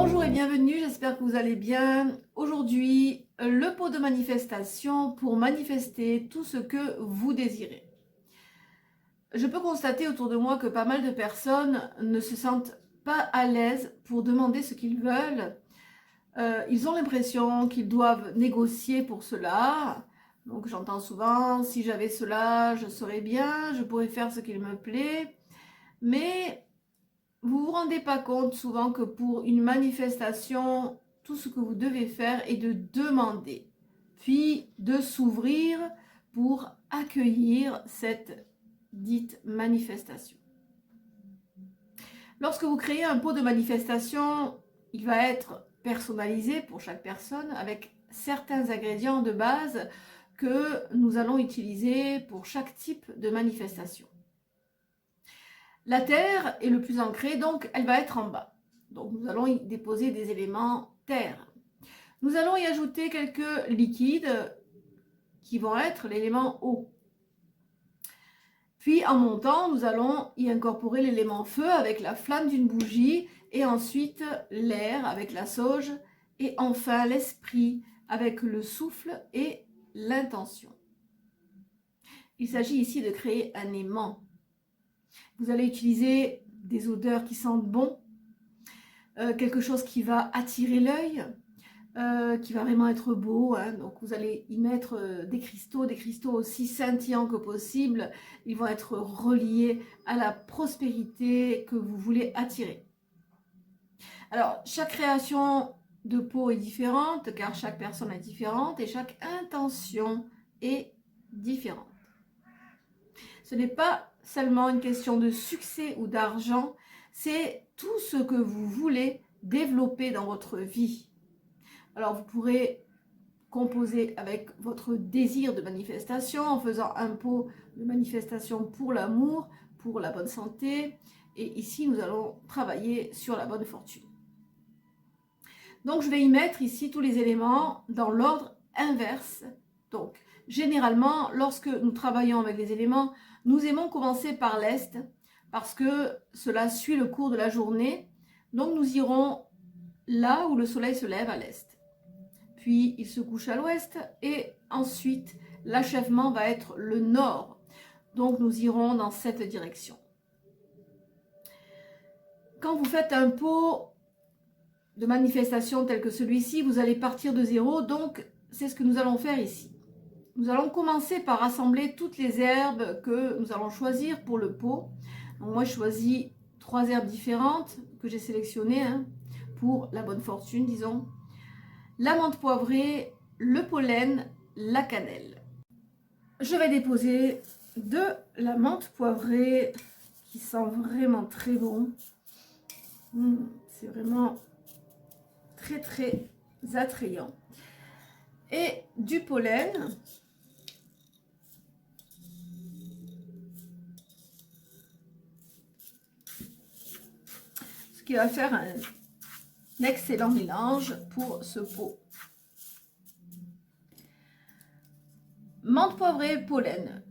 Bonjour et bienvenue, j'espère que vous allez bien. Aujourd'hui, le pot de manifestation pour manifester tout ce que vous désirez. Je peux constater autour de moi que pas mal de personnes ne se sentent pas à l'aise pour demander ce qu'ils veulent. Ils ont l'impression qu'ils doivent négocier pour cela. Donc j'entends souvent, si j'avais cela, je serais bien, je pourrais faire ce qu'il me plaît. Mais vous ne vous rendez pas compte souvent que pour une manifestation, tout ce que vous devez faire est de demander, puis de s'ouvrir pour accueillir cette dite manifestation. Lorsque vous créez un pot de manifestation, il va être personnalisé pour chaque personne avec certains ingrédients de base que nous allons utiliser pour chaque type de manifestation. La terre est le plus ancré, donc elle va être en bas. Donc nous allons y déposer des éléments terre. Nous allons y ajouter quelques liquides qui vont être l'élément eau. Puis en montant, nous allons y incorporer l'élément feu avec la flamme d'une bougie et ensuite l'air avec la sauge et enfin l'esprit avec le souffle et l'intention. Il s'agit ici de créer un aimant. Vous allez utiliser des odeurs qui sentent bon, quelque chose qui va attirer l'œil, qui va vraiment être beau, hein. Donc vous allez y mettre des cristaux aussi scintillants que possible. Ils vont être reliés à la prospérité que vous voulez attirer. Alors chaque création de pot est différente car chaque personne est différente et chaque intention est différente. Ce n'est pas seulement une question de succès ou d'argent, c'est tout ce que vous voulez développer dans votre vie. Alors vous pourrez composer avec votre désir de manifestation en faisant un pot de manifestation pour l'amour, pour la bonne santé. Et ici, nous allons travailler sur la bonne fortune. Donc, je vais y mettre ici tous les éléments dans l'ordre inverse. Donc, généralement, lorsque nous travaillons avec les éléments, nous aimons commencer par l'Est parce que cela suit le cours de la journée. Donc, nous irons là où le soleil se lève à l'Est. Puis il se couche à l'ouest et ensuite l'achèvement va être le nord. Donc nous irons dans cette direction. Quand vous faites un pot de manifestation tel que celui-ci, vous allez partir de zéro, donc c'est ce que nous allons faire ici. Nous allons commencer par rassembler toutes les herbes que nous allons choisir pour le pot. Donc moi je choisis 3 herbes différentes que j'ai sélectionnées pour la bonne fortune, disons. La menthe poivrée, le pollen, la cannelle. Je vais déposer de la menthe poivrée qui sent vraiment très bon. C'est vraiment très très attrayant. Et du pollen. Ce qui va faire un excellent mélange pour ce pot. Menthe poivrée, pollen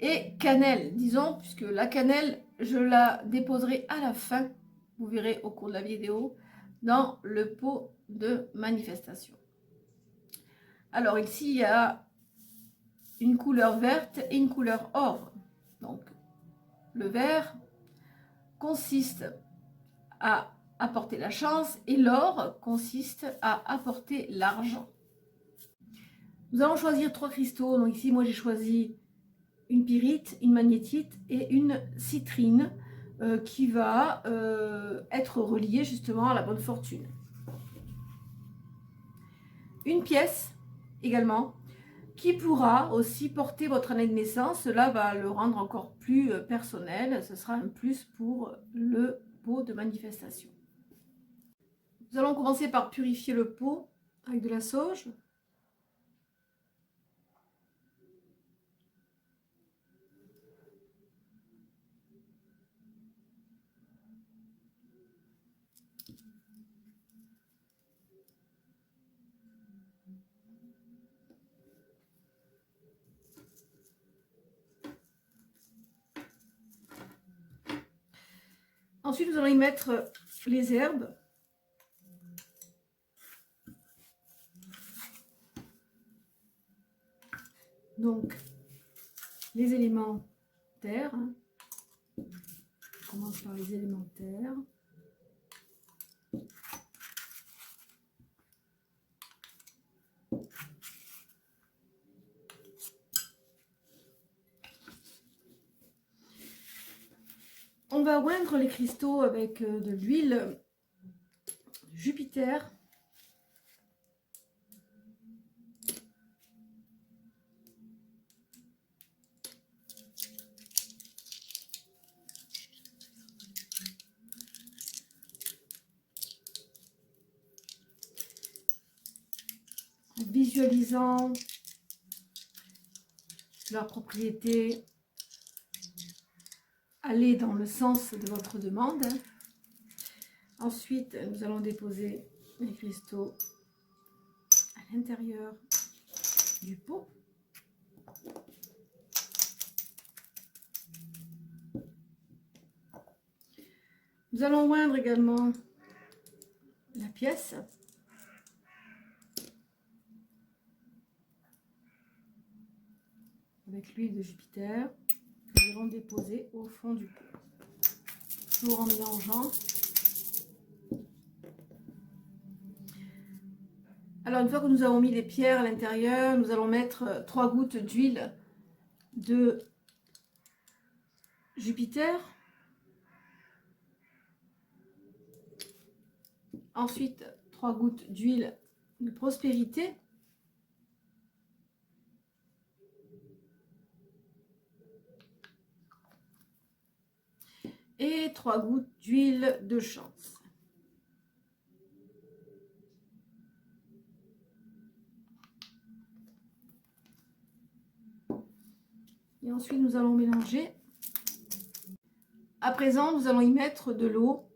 et cannelle, disons, puisque la cannelle, je la déposerai à la fin, vous verrez au cours de la vidéo, dans le pot de manifestation. Alors ici, il y a une couleur verte et une couleur or. Donc, le vert consiste à apporter la chance et l'or consiste à apporter l'argent. Nous allons choisir 3 cristaux. Donc ici, moi j'ai choisi une pyrite, une magnétite et une citrine qui va être reliée justement à la bonne fortune. Une pièce également qui pourra aussi porter votre année de naissance. Cela va le rendre encore plus personnel. Ce sera un plus pour le pot de manifestation. Nous allons commencer par purifier le pot avec de la sauge. Ensuite, nous allons y mettre les herbes. donc les éléments terre. On commence par les éléments terre. On va oindre les cristaux avec de l'huile Jupiter. Visualisant leurs propriétés aller dans le sens de votre demande. Ensuite, nous allons déposer les cristaux à l'intérieur du pot. Nous allons oindre également la pièce. Avec l'huile de Jupiter que nous allons déposer au fond du pot. Toujours en mélangeant. Alors, une fois que nous avons mis les pierres à l'intérieur, nous allons mettre 3 gouttes d'huile de Jupiter. Ensuite, 3 gouttes d'huile de prospérité. Et 3 gouttes d'huile de chance. Et ensuite, nous allons mélanger. À présent, nous allons y mettre de l'eau.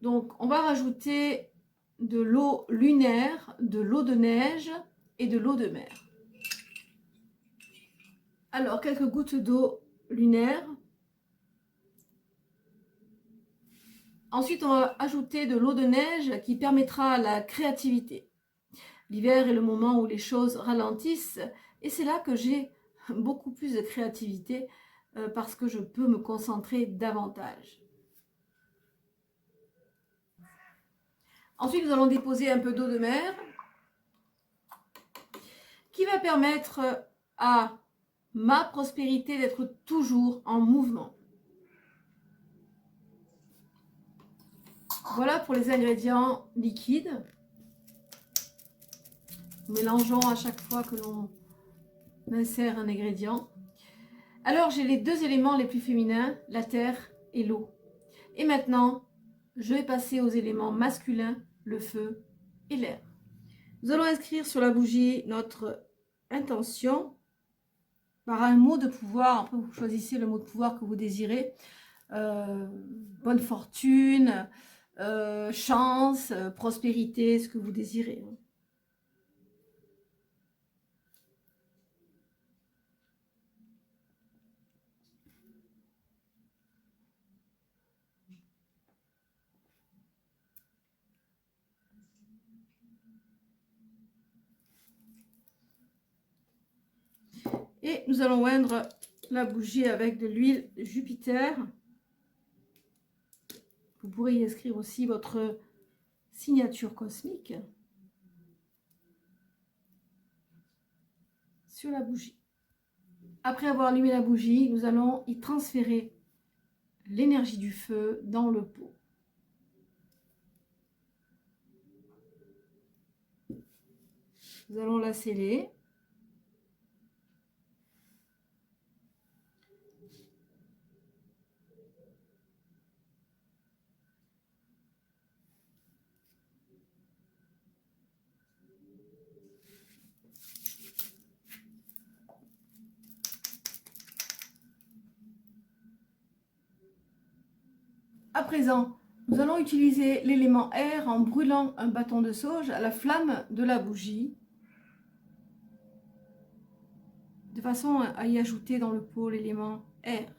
Donc, on va rajouter de l'eau lunaire, de l'eau de neige et de l'eau de mer. Alors, quelques gouttes d'eau lunaire. Ensuite, on va ajouter de l'eau de neige qui permettra la créativité. L'hiver est le moment où les choses ralentissent et c'est là que j'ai beaucoup plus de créativité parce que je peux me concentrer davantage. Ensuite, nous allons déposer un peu d'eau de mer qui va permettre à ma prospérité d'être toujours en mouvement. Voilà pour les ingrédients liquides. Nous mélangeons à chaque fois que l'on insère un ingrédient. Alors, j'ai les 2 éléments les plus féminins, la terre et l'eau. Et maintenant, je vais passer aux éléments masculins, le feu et l'air. Nous allons inscrire sur la bougie notre intention par un mot de pouvoir. Après, vous choisissez le mot de pouvoir que vous désirez. Bonne fortune, chance, prospérité, ce que vous désirez. Et nous allons oindre la bougie avec de l'huile Jupiter. Vous pourrez y inscrire aussi votre signature cosmique sur la bougie. Après avoir allumé la bougie, nous allons y transférer l'énergie du feu dans le pot. Nous allons la sceller. À présent, nous allons utiliser l'élément air en brûlant un bâton de sauge à la flamme de la bougie, de façon à y ajouter dans le pot l'élément air.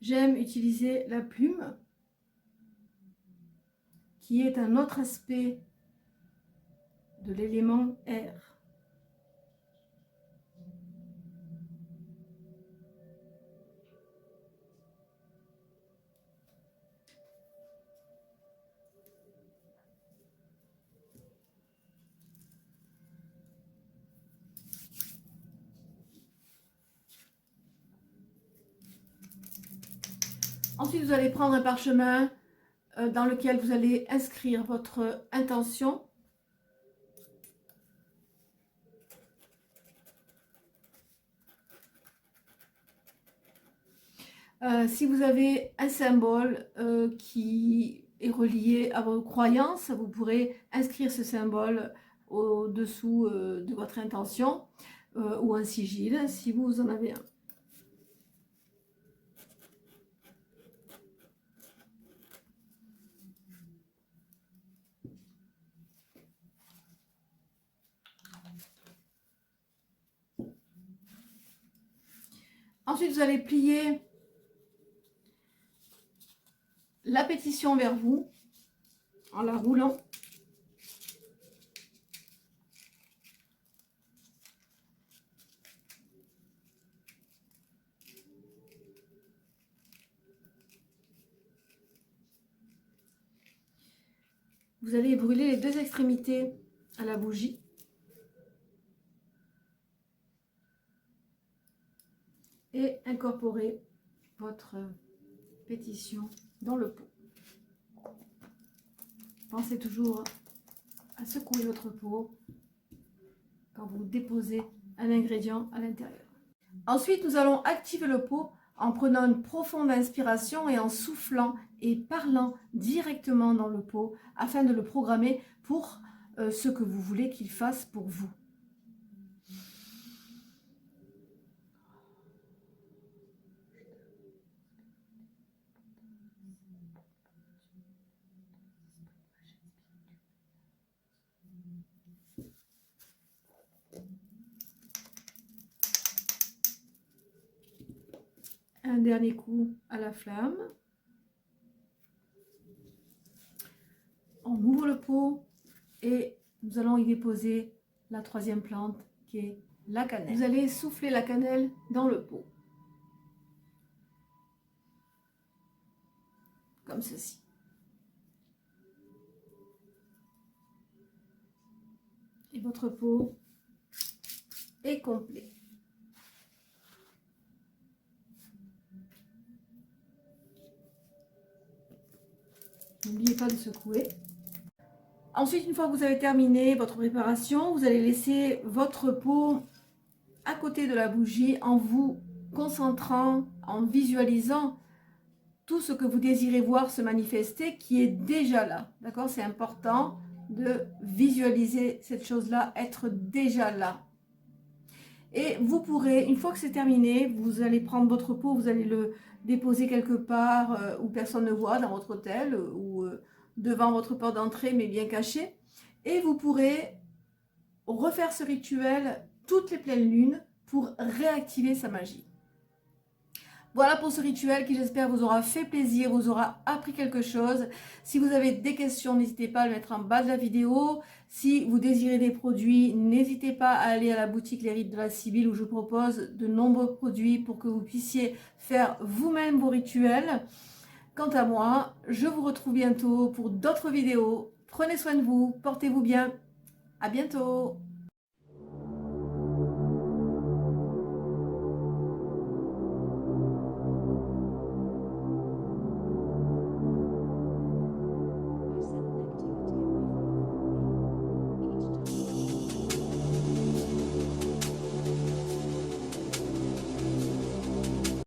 j'aime utiliser la plume, qui est un autre aspect de l'élément air. Ensuite, vous allez prendre un parchemin dans lequel vous allez inscrire votre intention. Si vous avez un symbole qui est relié à vos croyances, vous pourrez inscrire ce symbole au-dessous de votre intention ou un sigil si vous en avez un. Ensuite, vous allez plier la pétition vers vous en la roulant. Vous allez brûler les deux extrémités à la bougie. Et incorporer votre pétition dans le pot. Pensez toujours à secouer votre pot quand vous déposez un ingrédient à l'intérieur. Ensuite, nous allons activer le pot en prenant une profonde inspiration et en soufflant et parlant directement dans le pot afin de le programmer pour ce que vous voulez qu'il fasse pour vous. Un dernier coup à la flamme. On ouvre le pot et nous allons y déposer la troisième plante qui est la cannelle. Vous allez souffler la cannelle dans le pot. Comme ceci. Et votre pot est complet. N'oubliez pas de secouer. Ensuite, une fois que vous avez terminé votre préparation, vous allez laisser votre pot à côté de la bougie en vous concentrant, en visualisant tout ce que vous désirez voir se manifester qui est déjà là. D'accord? C'est important de visualiser cette chose-là, être déjà là. Et vous pourrez, une fois que c'est terminé, vous allez prendre votre pot, vous allez le déposer quelque part où personne ne voit, dans votre hôtel ou devant votre porte d'entrée, mais bien caché. Et vous pourrez refaire ce rituel toutes les pleines lunes pour réactiver sa magie. Voilà pour ce rituel qui, j'espère, vous aura fait plaisir, vous aura appris quelque chose. Si vous avez des questions, n'hésitez pas à le mettre en bas de la vidéo. Si vous désirez des produits, n'hésitez pas à aller à la boutique Les Rites de la Sibylle où je propose de nombreux produits pour que vous puissiez faire vous-même vos rituels. Quant à moi, je vous retrouve bientôt pour d'autres vidéos. Prenez soin de vous, portez-vous bien. À bientôt.